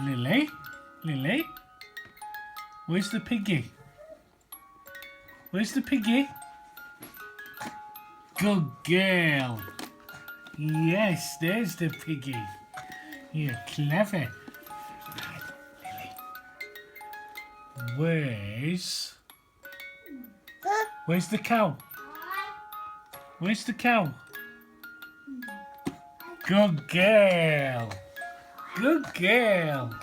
Lily? Lily? Where's the piggy? Where's the piggy? Good girl. Yes, there's the piggy. You're clever. Right, Lily. Where's the cow? Where's the cow? Good girl. Good girl.